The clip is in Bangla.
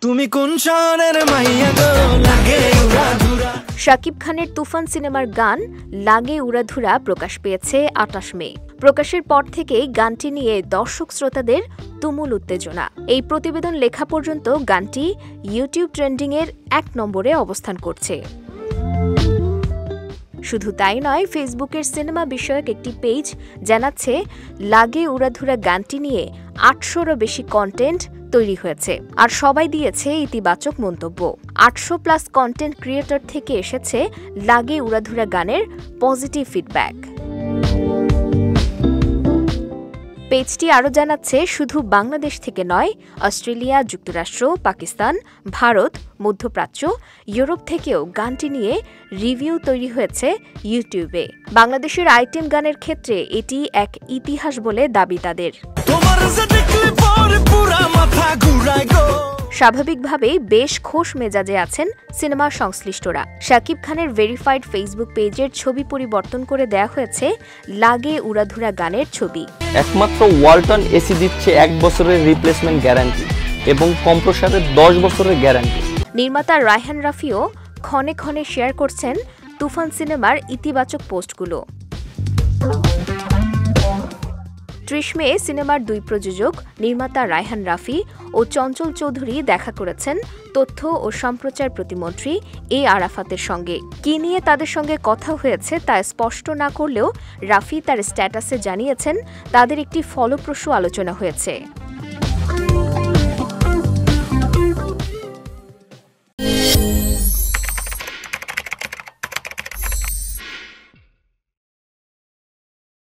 তুমি কোন শহরের মাইয়া গো লাগে উড়াধুরা। শাকিব খানের তুফান সিনেমার গান লাগে উড়াধুরা প্রকাশ পেয়েছে ২৮ মে। প্রকাশের পর থেকেই গানটি নিয়ে দর্শক শ্রোতাদের তুমুল উত্তেজনা। এই প্রতিবেদন লেখা পর্যন্ত গানটি ইউটিউব ট্রেন্ডিংয়ের ১ নম্বরে অবস্থান করছে। শুধু তাই নয়, ফেসবুকের সিনেমা বিষয়ক একটি পেজ জানাচ্ছে লাগে উড়াধুরা গানটি নিয়ে ৮০০রও বেশি কন্টেন্ট তৈরি হয়েছে, আর সবাই দিয়েছে ইতিবাচক মন্তব্য। ৮০০+ কন্টেন্ট ক্রিয়েটর থেকে এসেছে লাগে উড়াধুরা গানের পজিটিভ ফিডব্যাক। পেজটি আরও জানাচ্ছে, শুধু বাংলাদেশ থেকে নয়, অস্ট্রেলিয়া, যুক্তরাষ্ট্র, পাকিস্তান, ভারত, মধ্যপ্রাচ্য, ইউরোপ থেকেও গানটি নিয়ে রিভিউ তৈরি হয়েছে ইউটিউবে। বাংলাদেশের আইটেম গানের ক্ষেত্রে এটি এক ইতিহাস বলে দাবি তাদের। স্বাভাবিকভাবেই বেশ খোশ মেজাজে আছেন সিনেমা সংশ্লিষ্টরা। শাকিব খানের ভেরিফাইড ফেসবুক পেজের ছবি পরিবর্তন করে দেয়া হয়েছে লাগে উড়াধুরা গানের ছবি। একমাত্র ওয়ালটন এসি দিচ্ছে ১ বছরের রিপ্লেসমেন্ট গ্যারান্টি এবং কম্প্রেসরের ১০ বছরের গ্যারান্টি। নির্মাতা রায়হান রাফিও ক্ষণে ক্ষণে শেয়ার করছেন তুফান সিনেমার ইতিবাচক পোস্টগুলো। ৩০ মে সিনেমার ২ প্রযোজক নির্মাতা রায়হান রাফি ও চঞ্চল চৌধুরী দেখা করেছেন তথ্য ও সম্প্রচার প্রতিমন্ত্রী আরাফাতের সঙ্গে। কি নিয়ে তাদের সঙ্গে কথা হয়েছে তা স্পষ্ট না করলেও রাফি তার স্ট্যাটাসে জানিয়েছেন তাদের একটি ফলপ্রসূ আলোচনা হয়েছে।